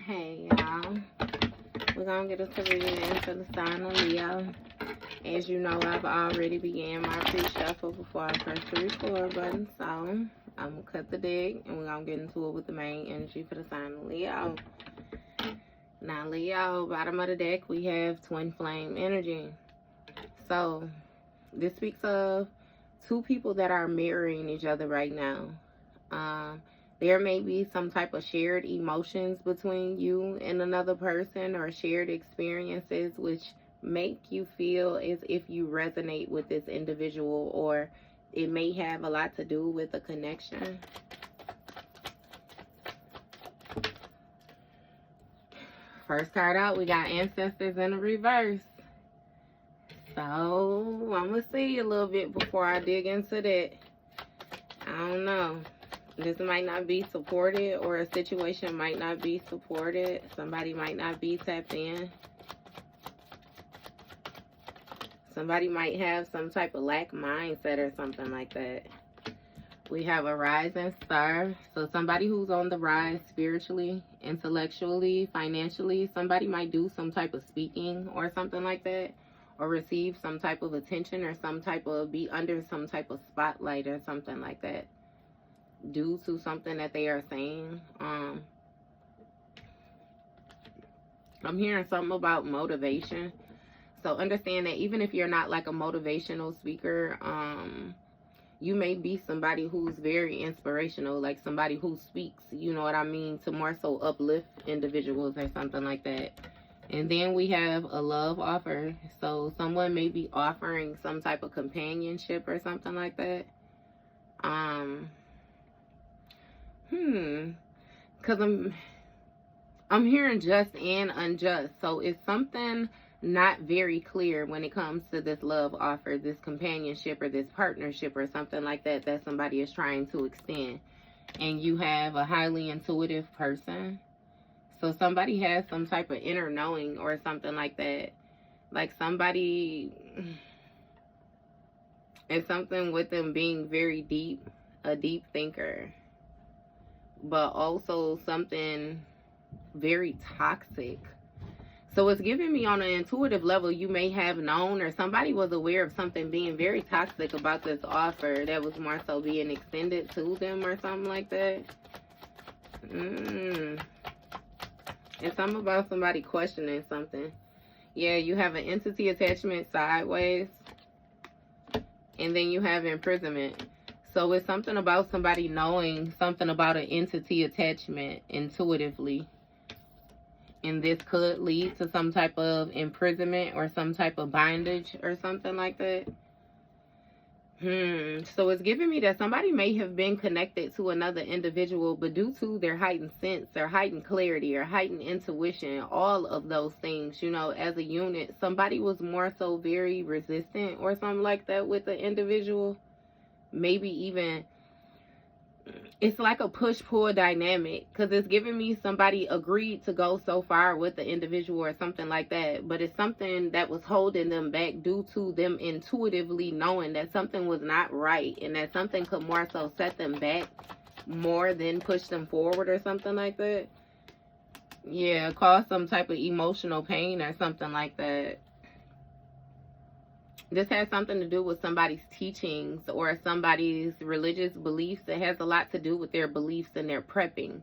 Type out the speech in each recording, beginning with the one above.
Hey y'all, we're gonna get us a reading for the sign of Leo. As you know, I've already began my pre-shuffle before I press the record button, so I'm gonna cut the deck and we're gonna get into it with the main energy for the sign of Leo. Now Leo, bottom of the deck we have twin flame energy. So this speaks of two people that are mirroring each other right now. There may be some type of shared emotions between you and another person, or shared experiences which make you feel as if you resonate with this individual, or it may have a lot to do with a connection. First card out, we got Ancestors in the reverse. So I'm gonna see a little bit before I dig into that. I don't know. This might not be supported, or a situation might not be supported. Somebody might not be tapped in. Somebody might have some type of lack mindset or something like that. We have a rising star. So somebody who's on the rise spiritually, intellectually, financially. Somebody might do some type of speaking or something like that, or receive some type of attention, or some type of be under some type of spotlight or something like that, due to something that they are saying. I'm hearing something about motivation. So understand that even if you're not like a motivational speaker, you may be somebody who's very inspirational, like somebody who speaks, you know what I mean, to more so uplift individuals or something like that. And then we have a love offer. So someone may be offering some type of companionship or something like that. Because I'm hearing just and unjust. So it's something not very clear when it comes to this love offer, this companionship, or this partnership, or something like that that somebody is trying to extend. And you have a highly intuitive person. So somebody has some type of inner knowing or something like that. Like somebody, it's something with them being very deep, a deep thinker, but also something very toxic. So it's giving me on an intuitive level, you may have known, or somebody was aware of something being very toxic about this offer that was more so being extended to them or something like that. It's something about somebody questioning something. Yeah, you have an entity attachment sideways, and then you have imprisonment. So it's something about somebody knowing something about an entity attachment intuitively. And this could lead to some type of imprisonment or some type of bondage or something like that. So it's giving me that somebody may have been connected to another individual, but due to their heightened sense or heightened clarity or heightened intuition, all of those things, you know, as a unit, somebody was more so very resistant or something like that with the individual. Maybe even it's like a push-pull dynamic, because it's giving me somebody agreed to go so far with the individual or something like that, but it's something that was holding them back due to them intuitively knowing that something was not right, and that something could more so set them back more than push them forward or something like that. Yeah, cause some type of emotional pain or something like that. This has something to do with somebody's teachings or somebody's religious beliefs. It has a lot to do with their beliefs and their prepping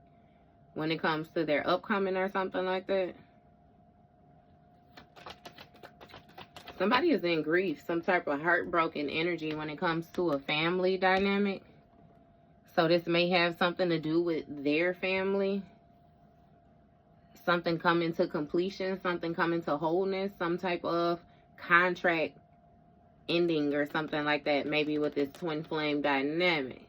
when it comes to their upcoming or something like that. Somebody is in grief, some type of heartbroken energy when it comes to a family dynamic. So this may have something to do with their family. Something coming to completion, something coming to wholeness, some type of contract ending or something like that, maybe with this twin flame dynamic.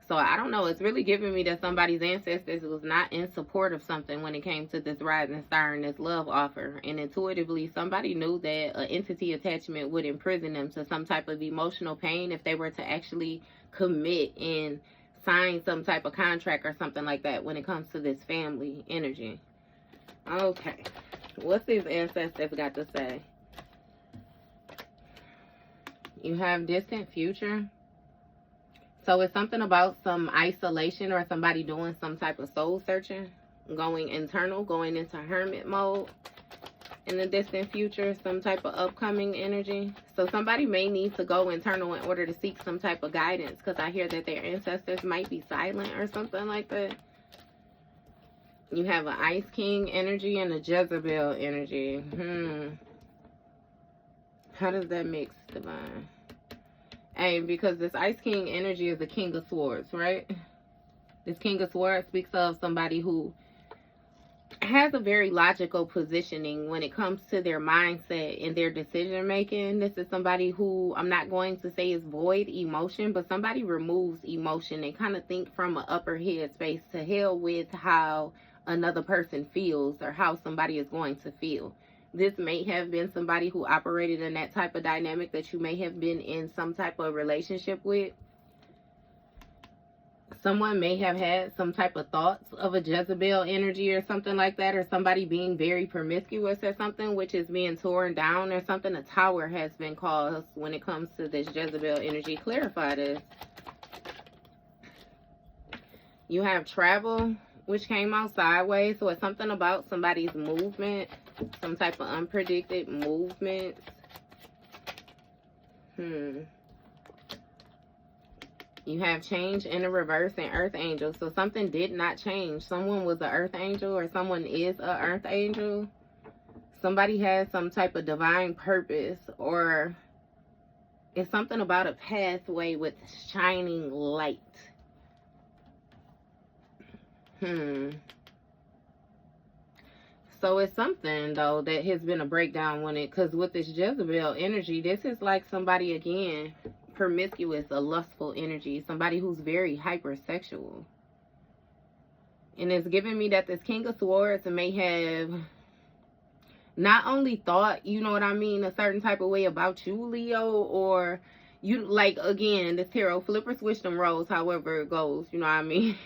So I don't know, it's really giving me that somebody's ancestors was not in support of something when it came to this rising star and this love offer, and intuitively somebody knew that an entity attachment would imprison them to some type of emotional pain if they were to actually commit and sign some type of contract or something like that when it comes to this family energy. Okay, what's these ancestors got to say? You have distant future. So it's something about some isolation or somebody doing some type of soul searching going internal, going into hermit mode in the distant future, some type of upcoming energy. So somebody may need to go internal in order to seek some type of guidance, because I hear that their ancestors might be silent or something like that. You have an Ice King energy and a Jezebel energy. How does that mix, divine? Hey, because this Ice King energy is the King of Swords, right? This King of Swords speaks of somebody who has a very logical positioning when it comes to their mindset and their decision making. This is somebody who, I'm not going to say is void emotion, but somebody removes emotion. They kind of think from an upper head space, to hell with how another person feels or how somebody is going to feel. This may have been somebody who operated in that type of dynamic that you may have been in some type of relationship with. Someone may have had some type of thoughts of a Jezebel energy or something like that, or somebody being very promiscuous or something, which is being torn down or something. A tower has been caused when it comes to this Jezebel energy. Clarify this. You have travel, which came out sideways, so it's something about somebody's movement, some type of unpredicted movements. You have change in the reverse and earth angel. So something did not change. Someone was an earth angel, or someone is an earth angel. Somebody has some type of divine purpose, or it's something about a pathway with shining light. So it's something, though, that has been a breakdown when it, because with this Jezebel energy, this is like somebody, again, promiscuous, a lustful energy, somebody who's very hypersexual. And it's giving me that this King of Swords may have not only thought, you know what I mean, a certain type of way about you, Leo, or you, like, again, this tarot flipper switch them roles, however it goes, you know what I mean.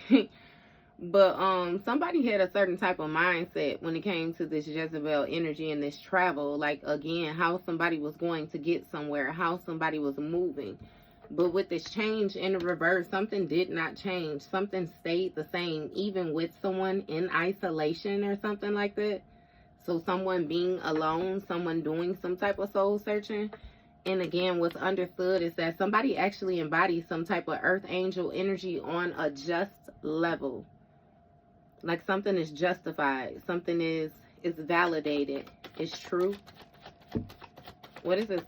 But somebody had a certain type of mindset when it came to this Jezebel energy and this travel. Like, again, how somebody was going to get somewhere, how somebody was moving. But with this change in the reverse, something did not change. Something stayed the same, even with someone in isolation or something like that. So someone being alone, someone doing some type of soul searching. And again, what's understood is that somebody actually embodies some type of earth angel energy on a just level. Like something is justified, something is validated, it's true. What is this?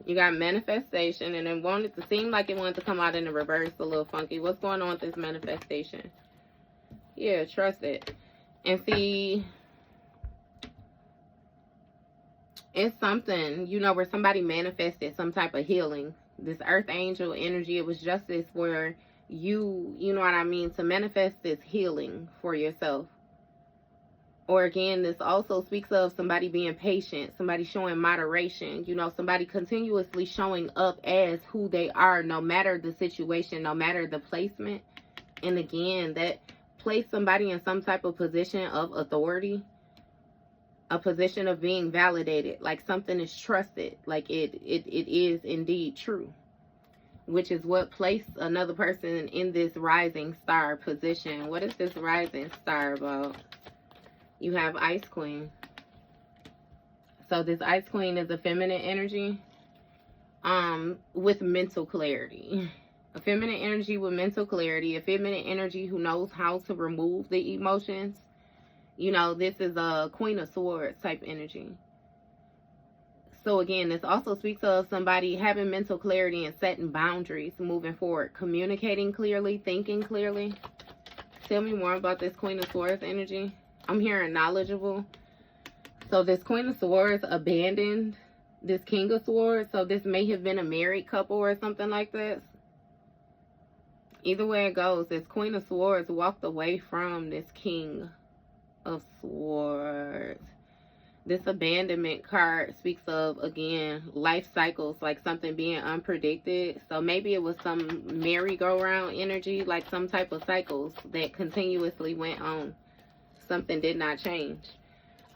You got manifestation, and it wanted to seem like it wanted to come out in the reverse, a little funky. What's going on with this manifestation? Yeah, trust it. And see, it's something, you know, where somebody manifested some type of healing. This earth angel energy, it was justice where you know what I mean, to manifest this healing for yourself. Or again, this also speaks of somebody being patient, somebody showing moderation, you know, somebody continuously showing up as who they are, no matter the situation, no matter the placement. And again, that place somebody in some type of position of authority, a position of being validated, like something is trusted, like it is indeed true. Which is what placed another person in this rising star position. What is this rising star about? You have Ice Queen. So this Ice Queen is a feminine energy with mental clarity. A feminine energy with mental clarity. A feminine energy who knows how to remove the emotions. You know, this is a Queen of Swords type energy. So again, this also speaks of somebody having mental clarity and setting boundaries moving forward. Communicating clearly, thinking clearly. Tell me more about this Queen of Swords energy. I'm hearing knowledgeable. So this Queen of Swords abandoned this King of Swords. So this may have been a married couple or something like this. Either way it goes, this Queen of Swords walked away from this King of Swords. This abandonment card speaks of, again, life cycles, like something being unpredicted. So maybe it was some merry-go-round energy, like some type of cycles that continuously went on. Something did not change.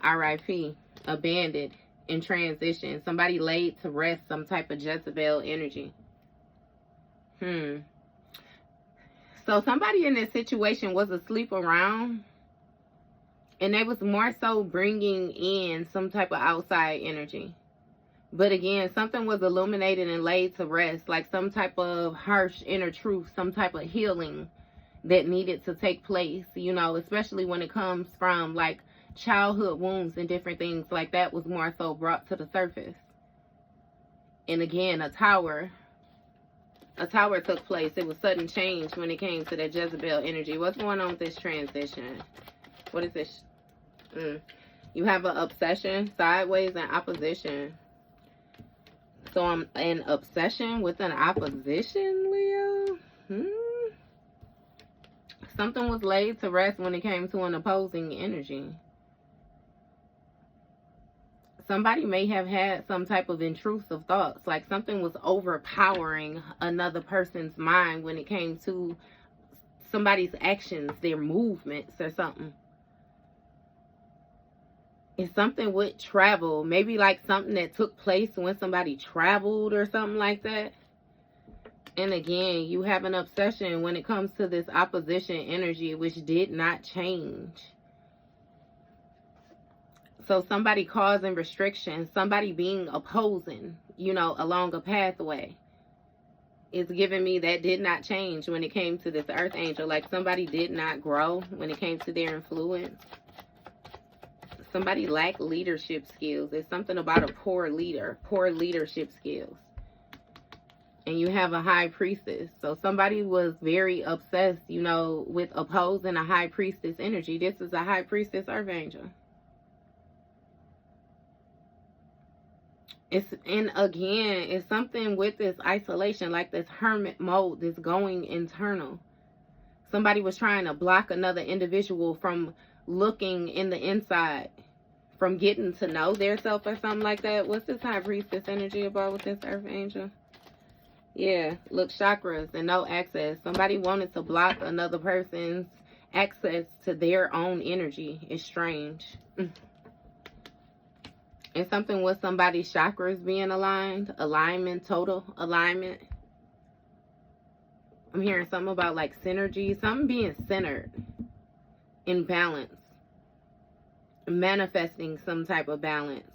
R.I.P. Abandoned, in transition. Somebody laid to rest, some type of Jezebel energy. So somebody in this situation was asleep around, and they was more so bringing in some type of outside energy. But again, something was illuminated and laid to rest, like some type of harsh inner truth, some type of healing that needed to take place, you know, especially when it comes from like childhood wounds and different things like that was more so brought to the surface. And again, a tower took place. It was sudden change when it came to that Jezebel energy. What's going on with this transition? What is this? You have an obsession, sideways, and opposition. So I'm an obsession with an opposition, Leo. Something was laid to rest when it came to an opposing energy. Somebody may have had some type of intrusive thoughts, like something was overpowering another person's mind when it came to somebody's actions, their movements or something. It's something with travel, maybe like something that took place when somebody traveled or something like that. And again, you have an obsession when it comes to this opposition energy, which did not change. So somebody causing restrictions, somebody being opposing, you know, along a pathway. It's giving me that did not change when it came to this earth angel. Like somebody did not grow when it came to their influence. Somebody lacked leadership skills. It's something about a poor leader, poor leadership skills. And you have a high priestess. So somebody was very obsessed, you know, with opposing a high priestess energy. This is a high priestess earth angel. And again, it's something with this isolation, like this hermit mode, this going internal. Somebody was trying to block another individual from looking in the inside, from getting to know their self or something like that. What's this high priestess energy about with this earth angel? Yeah, look, chakras and no access. Somebody wanted to block another person's access to their own energy. It's strange. And something with somebody's chakras being aligned. Alignment, total alignment. I'm hearing something about like synergy. Something being centered. In balance. Manifesting some type of balance.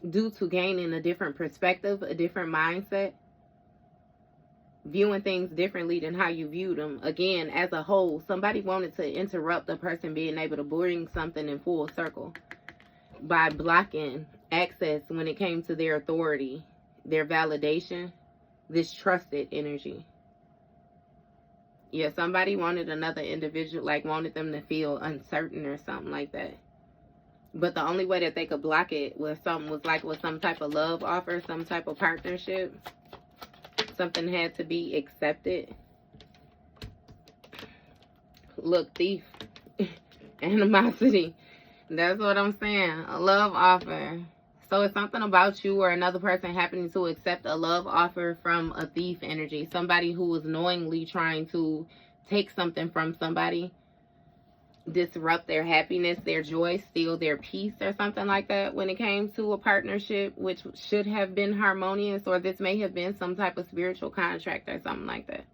Due to gaining a different perspective, a different mindset. Viewing things differently than how you viewed them. Again, as a whole, somebody wanted to interrupt the person being able to bring something in full circle. By blocking access when it came to their authority, their validation, this trusted energy. Yeah, somebody wanted another individual, like wanted them to feel uncertain or something like that. But the only way that they could block it was with some type of love offer, some type of partnership. Something had to be accepted. Look, thief. Animosity. That's what I'm saying. A love offer. So it's something about you or another person happening to accept a love offer from a thief energy. Somebody who was knowingly trying to take something from somebody. Disrupt their happiness, their joy, steal their peace or something like that when it came to a partnership which should have been harmonious, or this may have been some type of spiritual contract or something like that.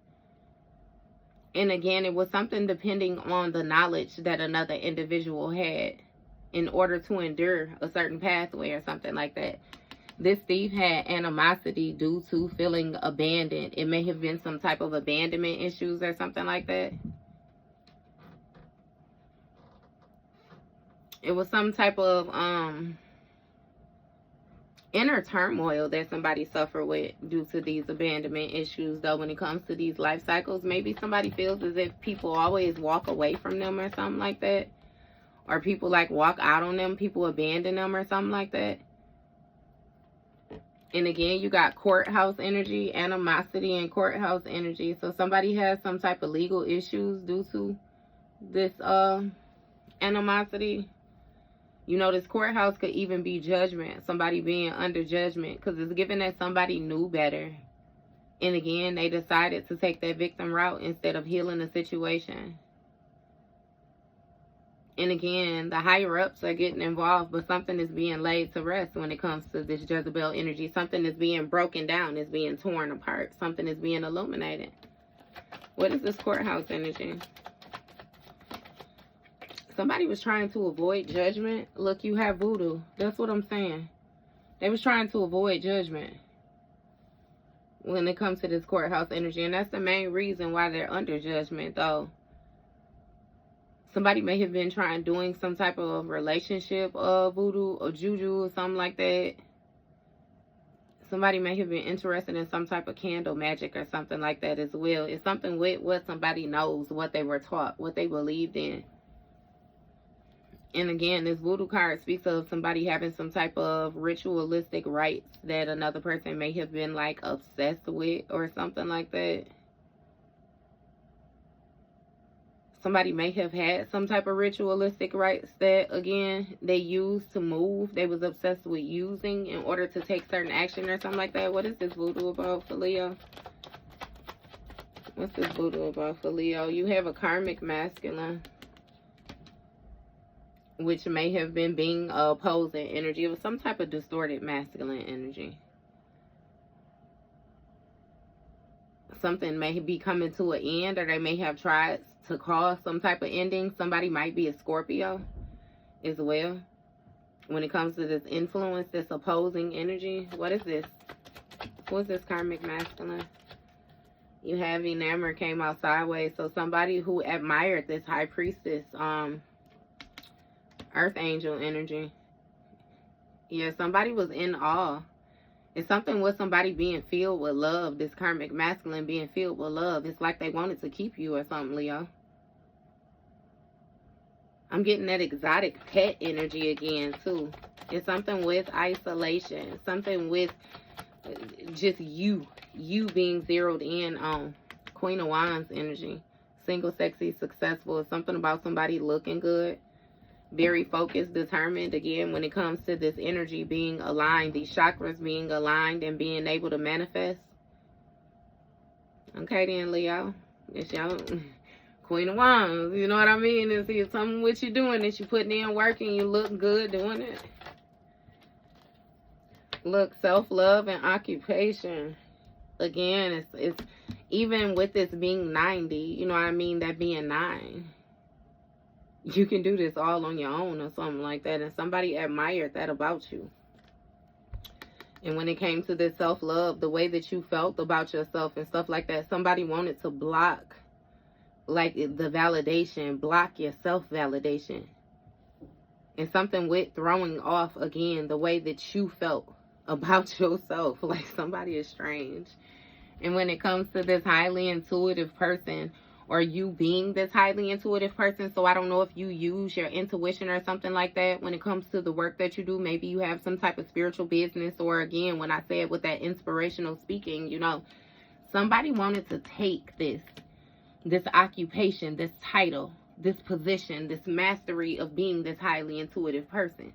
And again, it was something depending on the knowledge that another individual had in order to endure a certain pathway or something like that. This thief had animosity due to feeling abandoned. It may have been some type of abandonment issues or something like that. It was some type of inner turmoil that somebody suffered with due to these abandonment issues, though, when it comes to these life cycles. Maybe somebody feels as if people always walk away from them or something like that. Or people like walk out on them, people abandon them or something like that. And again, you got courthouse energy, animosity, and courthouse energy. So somebody has some type of legal issues due to this animosity. You know, this courthouse could even be judgment. Somebody being under judgment. Because it's given that somebody knew better. And again, they decided to take that victim route instead of healing the situation. And again, the higher-ups are getting involved. But something is being laid to rest when it comes to this Jezebel energy. Something is being broken down. Is being torn apart. Something is being illuminated. What is this courthouse energy? Somebody was trying to avoid judgment. Look, you have voodoo. That's what I'm saying. They was trying to avoid judgment when it comes to this courthouse energy. And that's the main reason why they're under judgment, though. Somebody may have been doing some type of relationship voodoo or juju or something like that. Somebody may have been interested in some type of candle magic or something like that as well. It's something with what somebody knows, what they were taught, what they believed in. And again, this voodoo card speaks of somebody having some type of ritualistic rites that another person may have been like obsessed with or something like that. Somebody may have had some type of ritualistic rites that, again, they used to move. They was obsessed with using in order to take certain action or something like that. What is this voodoo about for Leo? What's this voodoo about for Leo? You have a karmic masculine, which may have been being opposing energy. It was some type of distorted masculine energy. Something may be coming to an end, or they may have tried to cause some type of ending. Somebody might be a Scorpio as well. When it comes to this influence, this opposing energy. What is this? What's this karmic masculine? You have enamored came out sideways. So somebody who admired this high priestess, earth angel energy. Yeah, somebody was in awe. It's something with somebody being filled with love. This karmic masculine being filled with love. It's like they wanted to keep you or something, Leo. I'm getting that exotic pet energy again, too. It's something with isolation. Something with just you being zeroed in on. Queen of Wands energy. Single, sexy, successful. It's something about somebody looking good. Very focused, determined. Again, when it comes to this energy being aligned, these chakras being aligned and being able to manifest. Okay then, Leo. It's y'all Queen of Wands. You know what I mean? It's something what you're doing that you're putting in work and you look good doing it. Look, self-love and occupation. Again, it's even with this being 90, you know what I mean? That being 9. You can do this all on your own or something like that. And somebody admired that about you. And when it came to this self-love, the way that you felt about yourself and stuff like that, somebody wanted to block, like, the validation, block your self-validation. And something with throwing off, again, the way that you felt about yourself. Like, somebody is strange. And when it comes to this highly intuitive person, or you being this highly intuitive person, so I don't know if you use your intuition or something like that when it comes to the work that you do. Maybe you have some type of spiritual business, or again, when I said with that inspirational speaking, you know, somebody wanted to take this occupation, this title, this position, this mastery of being this highly intuitive person.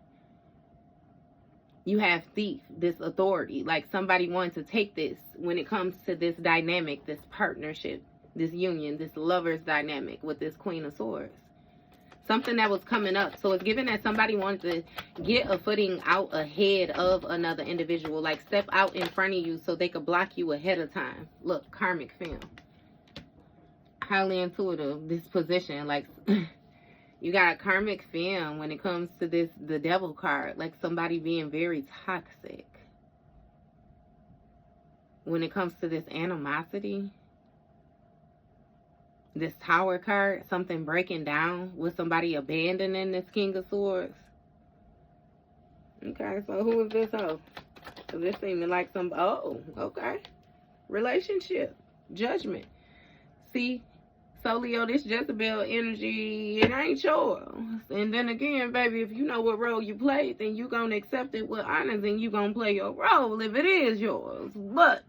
You have thief, this authority, like somebody wanted to take this when it comes to this dynamic, this partnership, this union, this lover's dynamic with this Queen of Swords. Something that was coming up. So it's given that somebody wanted to get a footing out ahead of another individual. Like step out in front of you so they could block you ahead of time. Look, karmic film. Highly intuitive, this position. Like you got karmic film when it comes to this, the devil card. Like somebody being very toxic. When it comes to this animosity. This Tower card, something breaking down with somebody abandoning this King of Swords. Okay, so who is this hoe? So this seeming like some, oh, okay. Relationship, judgment. See, so Leo, this Jezebel energy, it ain't yours. And then again, baby, if you know what role you played, then you gonna accept it with honors and you gonna play your role if it is yours. But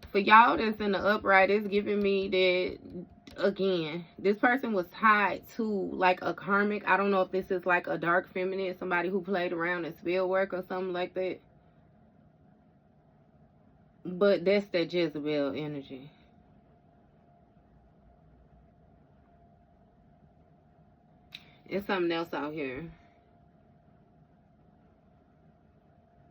for y'all that's in the upright, it's giving me that, again, this person was tied to like a karmic. I don't know if this is like a dark feminine, somebody who played around in spell work or something like that. But that's that Jezebel energy. It's something else out here.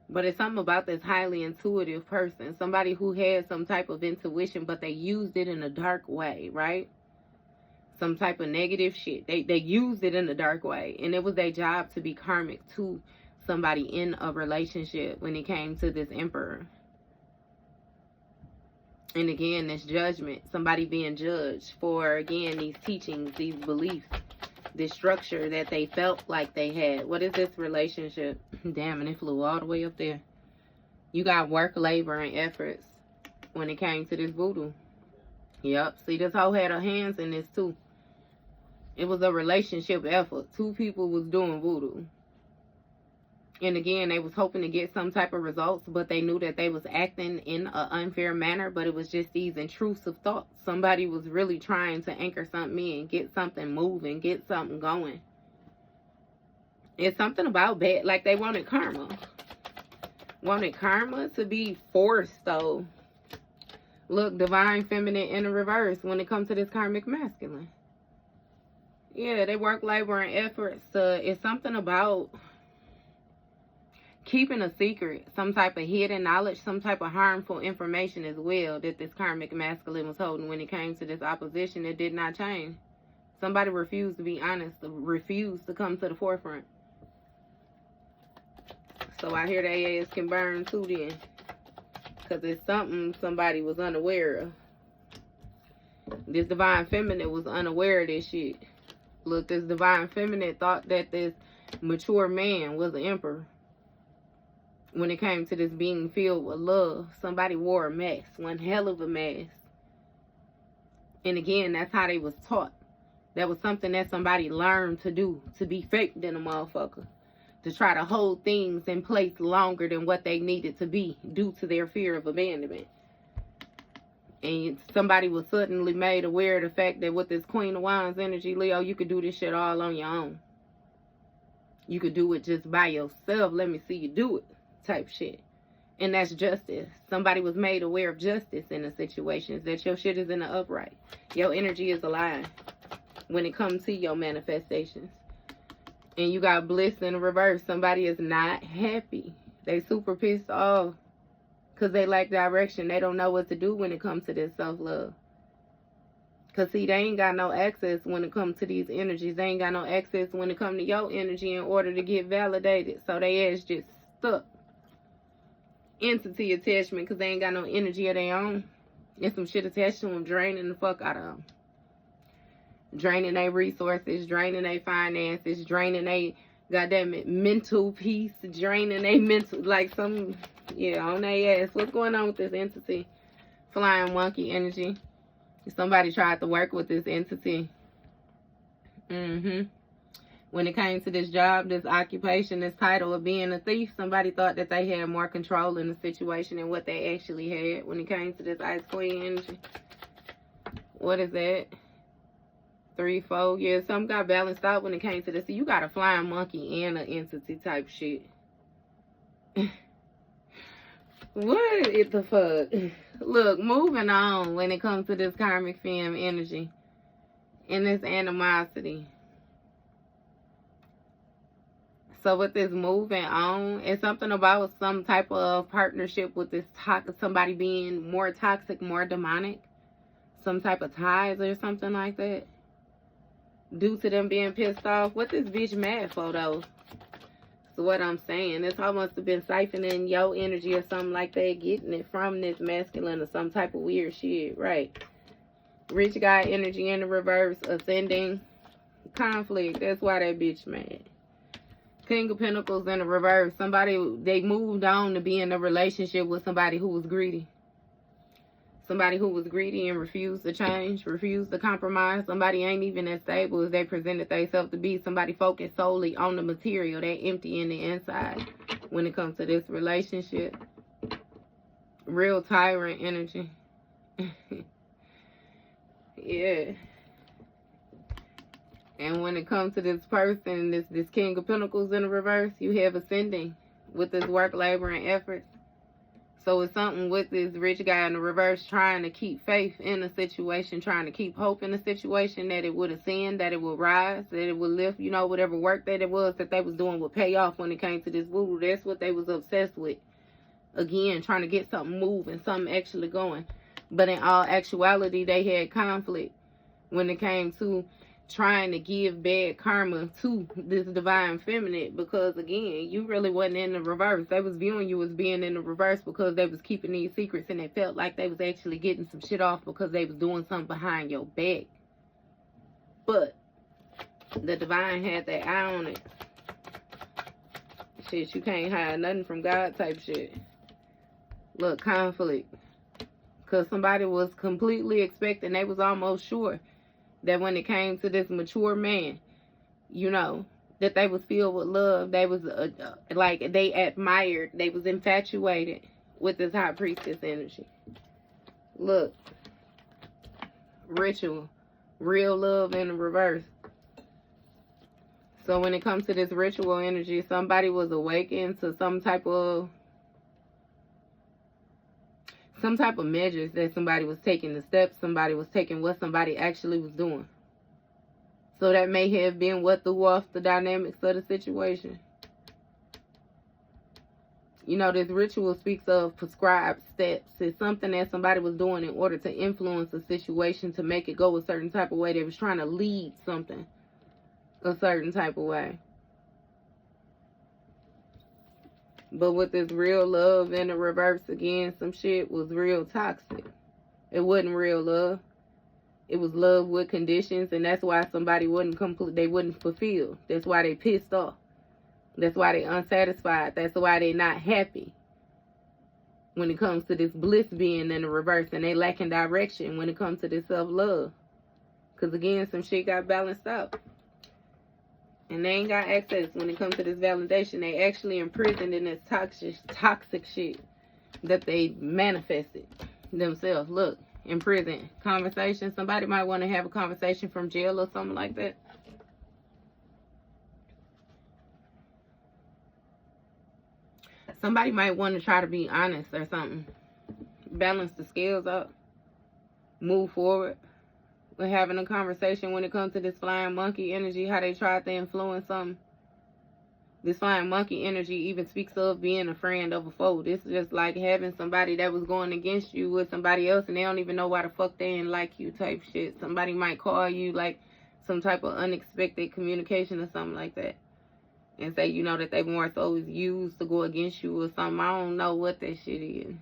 But it's something about this highly intuitive person. Somebody who had some type of intuition, but they used it in a dark way, right? Some type of negative shit. They used it in a dark way. And it was their job to be karmic to somebody in a relationship when it came to this emperor. And again, this judgment. Somebody being judged for, again, these teachings, these beliefs. This structure that they felt like they had. What is this relationship? Damn, and it flew all the way up there. You got work, labor, and efforts when it came to this voodoo. Yep. See, this hoe had her hands in this too. It was a relationship effort. Two people was doing voodoo. And again, they was hoping to get some type of results, but they knew that they was acting in an unfair manner, but it was just these intrusive thoughts. Somebody was really trying to anchor something in, get something moving, get something going. It's something about bad, like they wanted karma. Wanted karma to be forced, though. Look, divine feminine in the reverse when it comes to this karmic masculine. Yeah, they work, labor, and efforts. It's something about keeping a secret, some type of hidden knowledge, some type of harmful information as well that this karmic masculine was holding when it came to this opposition. It did not change. Somebody refused to be honest, refused to come to the forefront. So I hear they ass can burn too then. Because it's something somebody was unaware of. This divine feminine was unaware of this shit. Look, this divine feminine thought that this mature man was the emperor. When it came to this being filled with love, somebody wore a mask, one hell of a mask. And again, that's how they was taught. That was something that somebody learned to do, to be faked in a motherfucker. To try to hold things in place longer than what they needed to be due to their fear of abandonment. And somebody was suddenly made aware of the fact that with this Queen of Wands energy, Leo, you could do this shit all on your own. You could do it just by yourself. Let me see you do it. Type shit. And that's justice. Somebody was made aware of justice in the situations, that your shit is in the upright. Your energy is alive when it comes to your manifestations. And you got bliss in the reverse. Somebody is not happy. They super pissed off because they lack direction. They don't know what to do when it comes to this self-love. Because, see, they ain't got no access when it comes to these energies. They ain't got no access when it comes to your energy in order to get validated. So they ass just stuck. Entity attachment because they ain't got no energy of their own. And some shit attached to them, draining the fuck out of them. Draining their resources, draining their finances, draining their goddamn it, mental peace, draining their mental, like some, yeah, on their ass. What's going on with this entity? Flying monkey energy. Somebody tried to work with this entity. When it came to this job, this occupation, this title of being a thief, somebody thought that they had more control in the situation than what they actually had when it came to this Ice Queen energy. What is that? 3, 4 years. Something got balanced out when it came to this. So you got a flying monkey and an entity type shit. What is the fuck? Look, moving on when it comes to this karmic femme energy and this animosity. So with this moving on, it's something about some type of partnership with this somebody being more toxic, more demonic. Some type of ties or something like that. Due to them being pissed off. What this bitch mad for though? So what I'm saying, this all must have been siphoning your energy or something like that, getting it from this masculine or some type of weird shit, right? Rich guy energy in the reverse, ascending, conflict. That's why that bitch mad. King of Pentacles in the reverse. Somebody, they moved on to be in a relationship with somebody who was greedy. Somebody who was greedy and refused to change, refused to compromise. Somebody ain't even as stable as they presented themselves to be. Somebody focused solely on the material. They empty in the inside when it comes to this relationship. Real tyrant energy. Yeah. And when it comes to this person, this King of Pentacles in the reverse, you have ascending with this work, labor, and efforts. So it's something with this rich guy in the reverse trying to keep faith in a situation, trying to keep hope in a situation that it would ascend, that it would rise, that it would lift, you know, whatever work that it was that they was doing would pay off when it came to this voodoo. That's what they was obsessed with. Again, trying to get something moving, something actually going. But in all actuality, they had conflict when it came to trying to give bad karma to this divine feminine, because again, you really wasn't in the reverse. They was viewing you as being in the reverse because they was keeping these secrets, and it felt like they was actually getting some shit off because they was doing something behind your back. But the divine had their eye on it. Shit, you can't hide nothing from God type shit. Look, conflict. Because somebody was completely expecting, they was almost sure that when it came to this mature man, you know, that they was filled with love. They was like, they admired, they was infatuated with this high priestess energy. Look, ritual, real love in the reverse. So when it comes to this ritual energy, somebody was awakened to some type of measures that somebody was taking, the steps somebody was taking, what somebody actually was doing. So that may have been what threw off the dynamics of the situation. You know, this ritual speaks of prescribed steps. It's something that somebody was doing in order to influence a situation, to make it go a certain type of way. They was trying to lead something a certain type of way. But with this real love in the reverse, again, some shit was real toxic. It wasn't real love. It was love with conditions, and that's why somebody they wouldn't fulfill. That's why they pissed off. That's why they unsatisfied. That's why they not happy when it comes to this bliss being in the reverse, and they lacking direction when it comes to this self-love. Because again, some shit got balanced out. And they ain't got access when it comes to this validation. They actually imprisoned in this toxic shit that they manifested themselves. Look, in prison. Conversation. Somebody might want to have a conversation from jail or something like that. Somebody might want to try to be honest or something. Balance the scales up. Move forward. We're having a conversation when it comes to this flying monkey energy, how they tried to influence something. This flying monkey energy even speaks of being a friend of a foe. This is just like having somebody that was going against you with somebody else, and they don't even know why the fuck they didn't like you type shit. Somebody might call you like some type of unexpected communication or something like that, and say, you know, that they more so is used to go against you or something. I don't know what that shit is.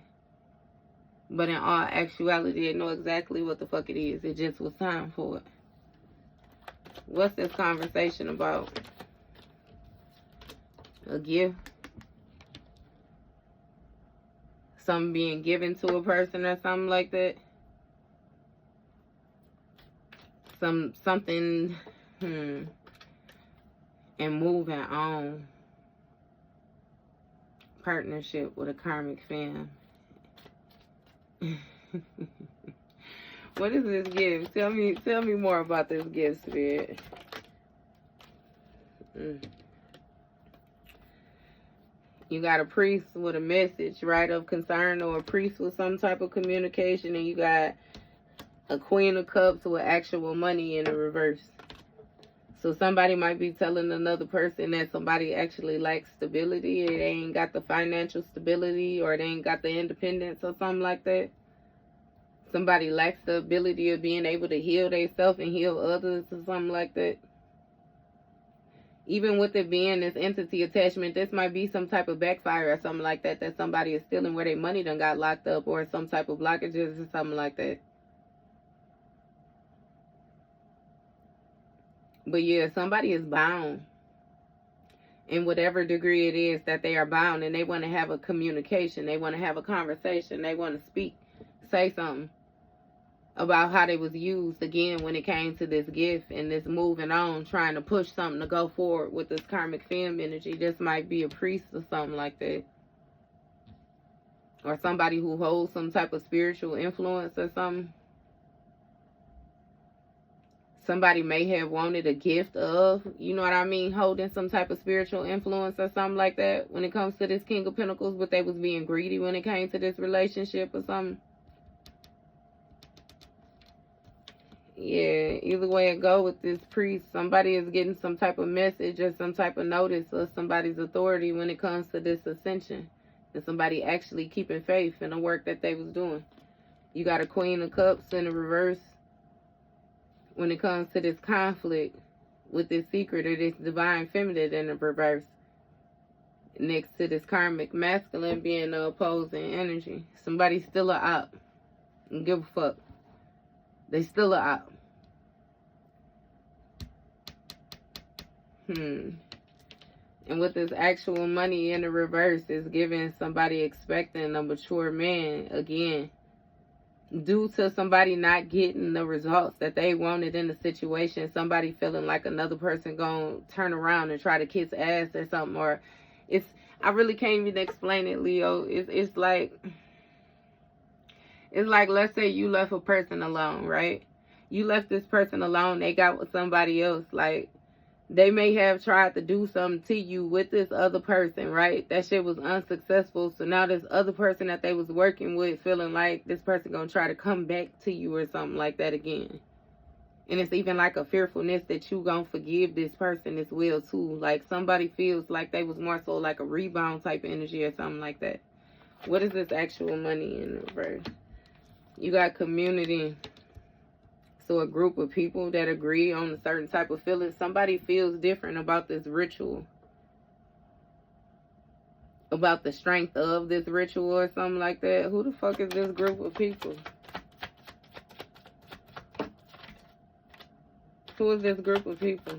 But in all actuality, they know exactly what the fuck it is. It just was time for it. What's this conversation about? A gift? Something being given to a person or something like that? Something, and moving on. Partnership with a karmic fam. What is this gift? Tell me more about this gift, Spirit. You got a priest with a message, right, of concern, or a priest with some type of communication, and you got a Queen of Cups with actual money in the reverse. So somebody might be telling another person that somebody actually lacks stability, or they ain't got the financial stability, or they ain't got the independence or something like that. Somebody lacks the ability of being able to heal themselves and heal others or something like that. Even with it being this entity attachment, this might be some type of backfire or something like that, that somebody is stealing where their money done got locked up, or some type of blockages or something like that. But yeah, somebody is bound in whatever degree it is that they are bound, and they want to have a communication. They want to have a conversation. They want to speak, say something about how they was used again when it came to this gift and this moving on, trying to push something to go forward with this karmic femme energy. This might be a priest or something like that. Or somebody who holds some type of spiritual influence or something. Somebody may have wanted a gift of, you know what I mean, holding some type of spiritual influence or something like that when it comes to this King of Pentacles, but they was being greedy when it came to this relationship or something. Yeah, either way it go with this priest, somebody is getting some type of message or some type of notice of somebody's authority when it comes to this ascension. And somebody actually keeping faith in the work that they was doing. You got a Queen of Cups in the reverse when it comes to this conflict with this secret or this divine feminine in the reverse. Next to this karmic masculine being the opposing energy. Somebody's still a op. Don't give a fuck. They still a op. And with this actual money in the reverse is giving somebody expecting a mature man again. Due to somebody not getting the results that they wanted in the situation, somebody feeling like another person gonna turn around and try to kiss ass or something, or I really can't even explain it, Leo. It's like let's say you left a person alone, right? You left this person alone, they got with somebody else, like they may have tried to do something to you with this other person, right? That shit was unsuccessful. So now this other person that they was working with feeling like this person gonna try to come back to you or something like that again. And it's even like a fearfulness that you gonna forgive this person as well too. Like somebody feels like they was more so like a rebound type energy or something like that. What is this actual money in reverse? You got community. So a group of people that agree on a certain type of feeling. Somebody feels different about this ritual. About the strength of this ritual or something like that. Who the fuck is this group of people? Who is this group of people?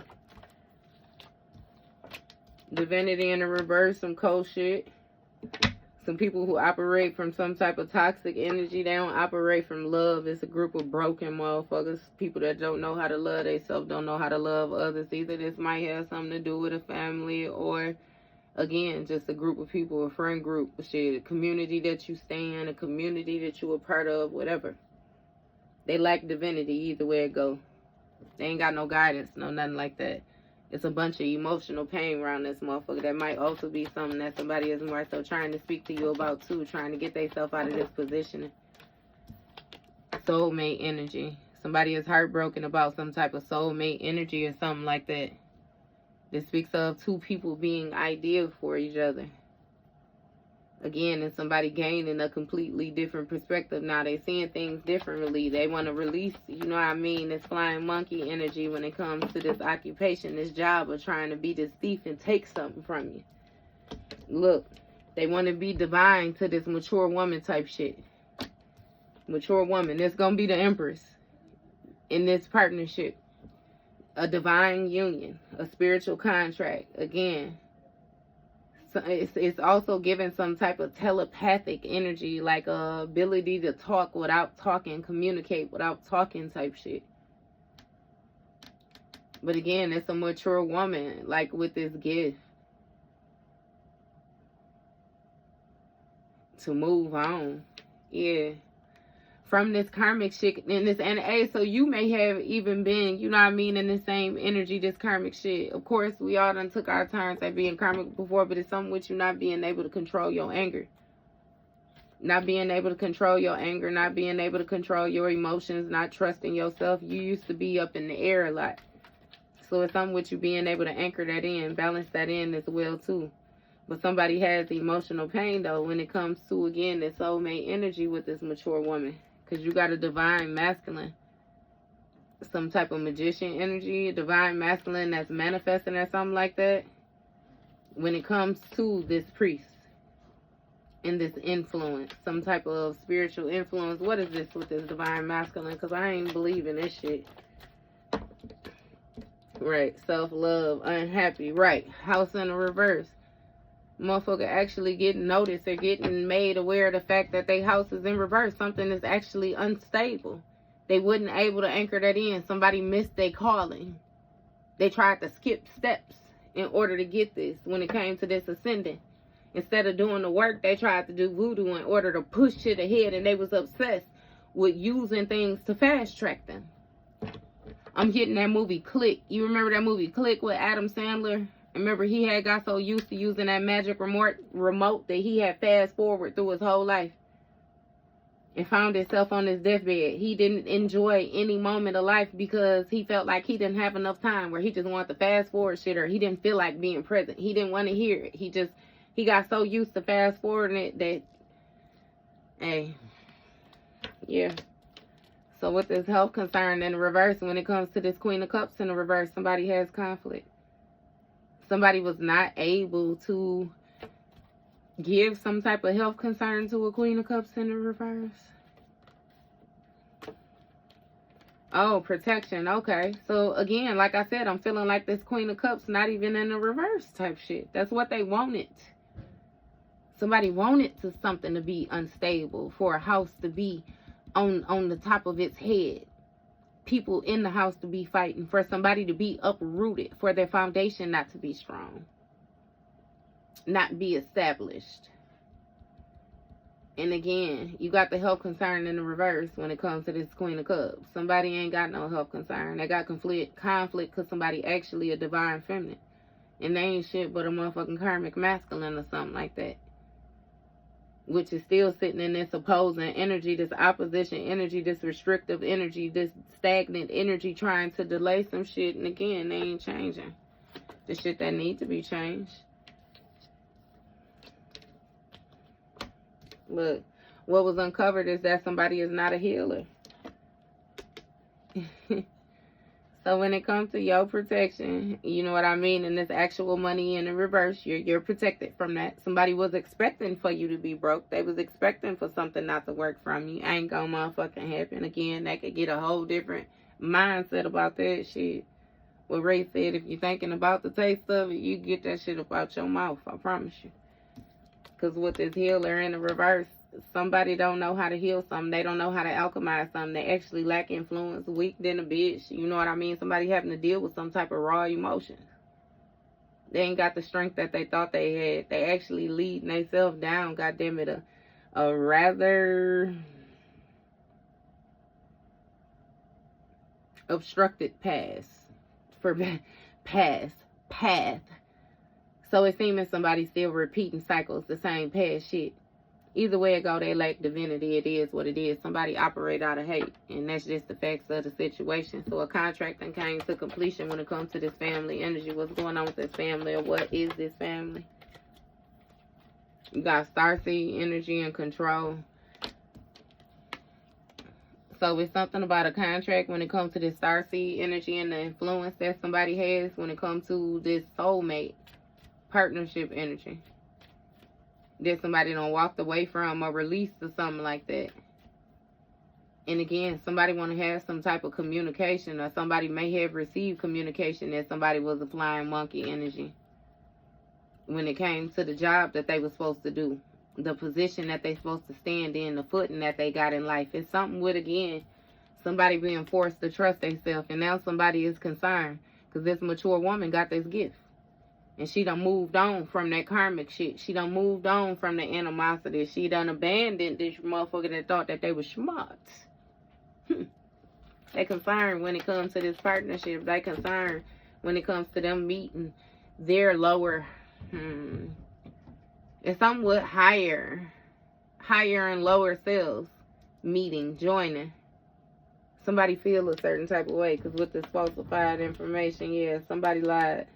Divinity in the reverse, some cold shit. Some people who operate from some type of toxic energy. They don't operate from love. It's a group of broken motherfuckers. People that don't know how to love themselves, don't know how to love others. Either this might have something to do with a family or, again, just a group of people, a friend group, shit, a community that you stay in, a community that you a part of, whatever. They lack divinity either way it go. They ain't got no guidance, no nothing like that. It's a bunch of emotional pain around this motherfucker. That might also be something that somebody is more so trying to speak to you about too. Trying to get themselves out of this position. Soulmate energy. Somebody is heartbroken about some type of soulmate energy or something like that. This speaks of two people being ideal for each other. Again, it's somebody gaining a completely different perspective now. They seeing things differently. They want to release, you know what I mean, this flying monkey energy when it comes to this occupation, this job of trying to be this thief and take something from you. Look, they want to be divine to this mature woman type shit. Mature woman. It's going to be the Empress in this partnership. A divine union. A spiritual contract. Again. It's also given some type of telepathic energy, like ability to talk without talking, communicate without talking type shit. But again, it's a mature woman, like with this gift to move on. Yeah. From this karmic shit and this, and hey, so you may have even been, you know what I mean, in the same energy, this karmic shit. Of course, we all done took our turns at being karmic before, but it's something with you not being able to control your anger. Not being able to control your anger, not being able to control your emotions, not trusting yourself. You used to be up in the air a lot. So it's something with you being able to anchor that in, balance that in as well too. But somebody has emotional pain though when it comes to, again, this soulmate energy with this mature woman. Because you got a divine masculine. Some type of magician energy. A divine masculine that's manifesting or something like that. When it comes to this priest. And this influence. Some type of spiritual influence. What is this with this divine masculine? Because I ain't believing this shit. Right. Self-love. Unhappy. Right. House in the reverse. Motherfucker actually getting noticed. They're getting made aware of the fact that their house is in reverse. Something is actually unstable. They wasn't able to anchor that in. Somebody missed their calling. They tried to skip steps in order to get this when it came to this ascendant. Instead of doing the work, they tried to do voodoo in order to push shit ahead, and they was obsessed with using things to fast track them. I'm getting that movie Click. You remember that movie Click with Adam Sandler? Remember he had got so used to using that magic remote that he had fast forward through his whole life and found himself on his deathbed. He didn't enjoy any moment of life because he felt like he didn't have enough time, where he just wanted to fast forward shit, or he didn't feel like being present. He didn't want to hear it. He got so used to fast forwarding it that, hey, yeah. So with this health concern in the reverse, when it comes to this Queen of Cups in the reverse, somebody has conflict. Somebody was not able to give some type of health concern to a Queen of Cups in the reverse. Oh, protection. Okay. So again, like I said, I'm feeling like this Queen of Cups not even in the reverse type shit. That's what they wanted. Somebody wanted to something to be unstable, for a house to be on the top of its head. People in the house to be fighting, for somebody to be uprooted, for their foundation not to be strong, not be established. And again, you got the health concern in the reverse when it comes to this Queen of Cups. Somebody ain't got no health concern. They got conflict because somebody actually a divine feminine, and they ain't shit but a motherfucking karmic masculine or something like that, which is still sitting in this opposing energy, this opposition energy, this restrictive energy, this stagnant energy, trying to delay some shit. And again, they ain't changing the shit that need to be changed. Look, what was uncovered is that somebody is not a healer. So when it comes to your protection, you know what I mean, and this actual money in the reverse, you're protected from that. Somebody was expecting for you to be broke. They was expecting for something not to work from you. Ain't gonna motherfucking happen. Again, they could get a whole different mindset about that shit. What Ray said, if you're thinking about the taste of it, you get that shit up out your mouth. I promise you. Because with this healer in the reverse, somebody don't know how to heal something. They don't know how to alchemize something. They actually lack influence, weak than a bitch. You know what I mean? Somebody having to deal with some type of raw emotion. They ain't got the strength that they thought they had. They actually leading themselves down, goddamn it, a rather obstructed path. So it seems somebody still repeating cycles, the same past shit. Either way it go, they lack divinity. It is what it is. Somebody operate out of hate, and that's just the facts of the situation. So a contract then came to completion when it comes to this family energy. What's going on with this family, or what is this family? You got starseed energy and control. So it's something about a contract when it comes to this starseed energy and the influence that somebody has when it comes to this soulmate partnership energy that somebody done walked away from or released or something like that. And again, somebody want to have some type of communication, or somebody may have received communication that somebody was applying monkey energy when it came to the job that they were supposed to do, the position that they supposed to stand in, the footing that they got in life. It's something with, again, somebody being forced to trust themselves, and now somebody is concerned because this mature woman got this gift. And she done moved on from that karmic shit. She done moved on from the animosity. She done abandoned this motherfucker that thought that they were smart. They concerned when it comes to this partnership. They concerned when it comes to them meeting their lower, it's somewhat higher and lower selves meeting, joining. Somebody feel a certain type of way because with this falsified information, yeah, somebody lied.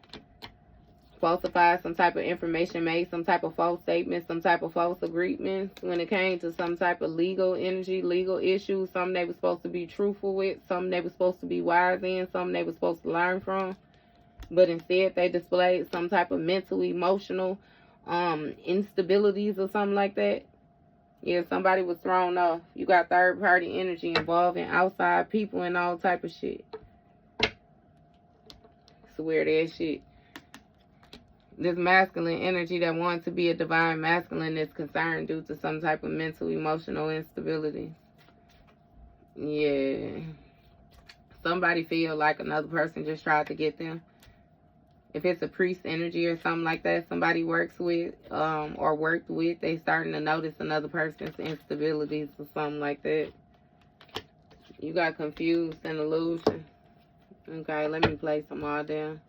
Falsified some type of information, made some type of false statements, some type of false agreements when it came to some type of legal energy, legal issues, something they were supposed to be truthful with, something they were supposed to be wise in, something they were supposed to learn from. But instead they displayed some type of mental, emotional instabilities or something like that. Yeah, somebody was thrown off. You got third party energy involving outside people and all type of shit. It's weird ass shit. This masculine energy that wants to be a divine masculine is concerned due to some type of mental, emotional instability. Yeah. Somebody feel like another person just tried to get them. If it's a priest energy or something like that, somebody works with or worked with, they starting to notice another person's instabilities or something like that. You got confused and illusion. Okay, let me play some more down.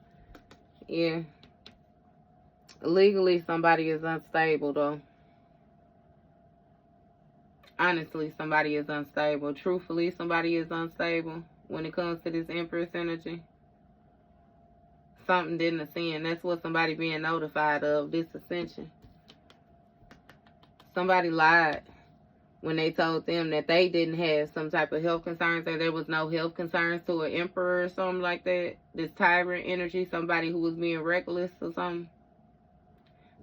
Yeah. Legally, somebody is unstable, though. Honestly, somebody is unstable. Truthfully, somebody is unstable when it comes to this Empress energy. Something didn't ascend. That's what somebody being notified of, this ascension. Somebody lied when they told them that they didn't have some type of health concerns, or there was no health concerns to an emperor or something like that. This tyrant energy, somebody who was being reckless or something.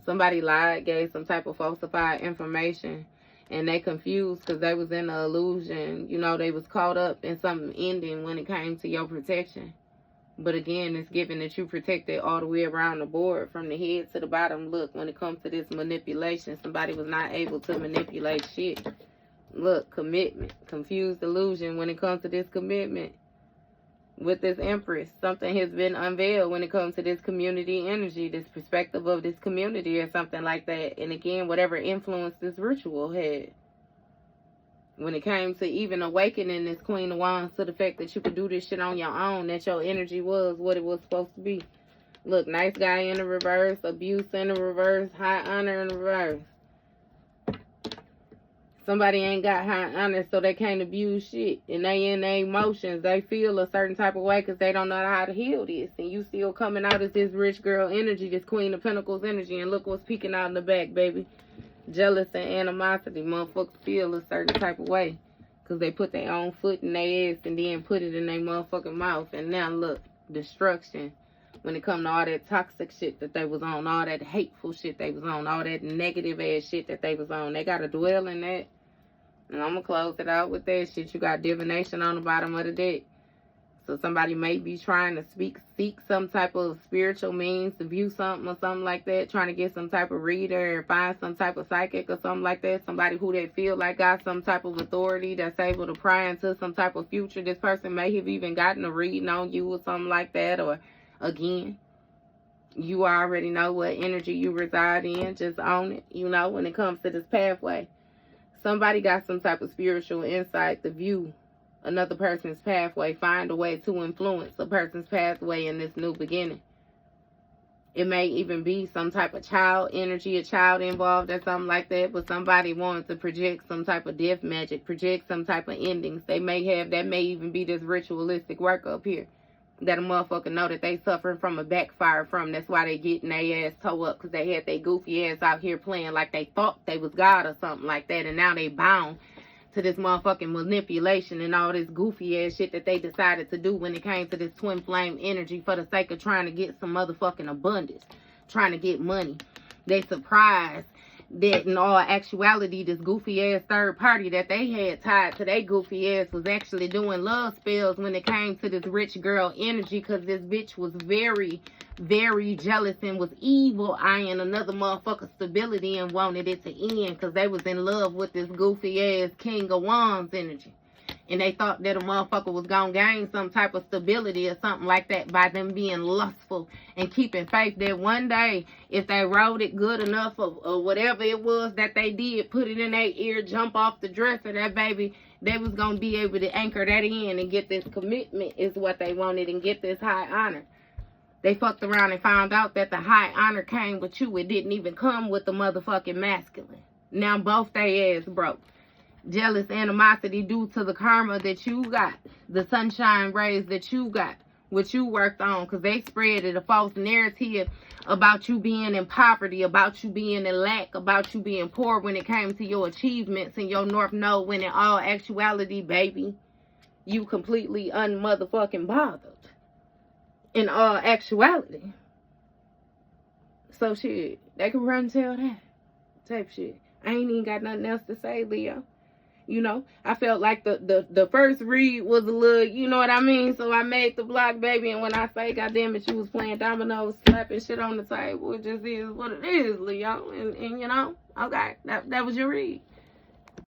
Somebody lied, gave some type of falsified information, and they confused because they was in an illusion. You know, they was caught up in something ending when it came to your protection. But again, it's given that you protected all the way around the board, from the head to the bottom. Look, when it comes to this manipulation, somebody was not able to manipulate shit. Look, commitment, confused illusion when it comes to this commitment. With this Empress, something has been unveiled when it comes to this community energy, this perspective of this community or something like that. And again, whatever influence this ritual had. When it came to even awakening this Queen of Wands to the fact that you could do this shit on your own, that your energy was what it was supposed to be. Look, nice guy in the reverse, abuse in the reverse, high honor in the reverse. Somebody ain't got high honor, so they can't abuse shit. And they in their emotions. They feel a certain type of way because they don't know how to heal this. And you still coming out as this rich girl energy, this Queen of Pentacles energy. And look what's peeking out in the back, baby. Jealous and animosity. Motherfuckers feel a certain type of way because they put their own foot in their ass and then put it in their motherfucking mouth. And now look, destruction. When it come to all that toxic shit that they was on, all that hateful shit they was on, all that negative ass shit that they was on, they gotta dwell in that. And I'm gonna close it out with that shit. You got divination on the bottom of the deck. So somebody may be trying to seek some type of spiritual means to view something or something like that. Trying to get some type of reader or find some type of psychic or something like that. Somebody who they feel like got some type of authority that's able to pry into some type of future. This person may have even gotten a reading on you or something like that. Or again, you already know what energy you reside in. Just own it, you know, when it comes to this pathway. Somebody got some type of spiritual insight to view another person's pathway, find a way to influence a person's pathway in this new beginning. It may even be some type of child energy, a child involved or something like that, but somebody wants to project some type of death magic, project some type of endings. They may have, that may even be this ritualistic work up here that a motherfucker know that they suffering from a backfire from. That's why they getting their ass toe up, because they had their goofy ass out here playing like they thought they was God or something like that, and now they bound to this motherfucking manipulation and all this goofy ass shit that they decided to do when it came to this twin flame energy for the sake of trying to get some motherfucking abundance, trying to get money. They surprised that in all actuality, this goofy ass third party that they had tied to their goofy ass was actually doing love spells when it came to this rich girl energy, because this bitch was very, very jealous and was evil eyeing another motherfucker's stability and wanted it to end because they was in love with this goofy ass King of Wands energy. And they thought that a motherfucker was going to gain some type of stability or something like that by them being lustful and keeping faith that one day, if they rode it good enough or whatever it was that they did, put it in their ear, jump off the dresser, that baby, they was going to be able to anchor that in and get this commitment is what they wanted and get this high honor. They fucked around and found out that the high honor came with you. It didn't even come with the motherfucking masculine. Now both they ass broke. Jealous animosity due to the karma that you got, the sunshine rays that you got, what you worked on, because they spread a false narrative about you being in poverty, about you being in lack, about you being poor when it came to your achievements and your North Node, when in all actuality, baby, you completely unmotherfucking bothered. In all actuality. So shit, they can run and tell that type shit. I ain't even got nothing else to say, Leo. You know, I felt like the first read was a little, you know what I mean? So I made the block, baby. And when I say, goddamn it, you was playing dominoes, slapping shit on the table. It just is what it is, Leo. And you know, okay, that was your read.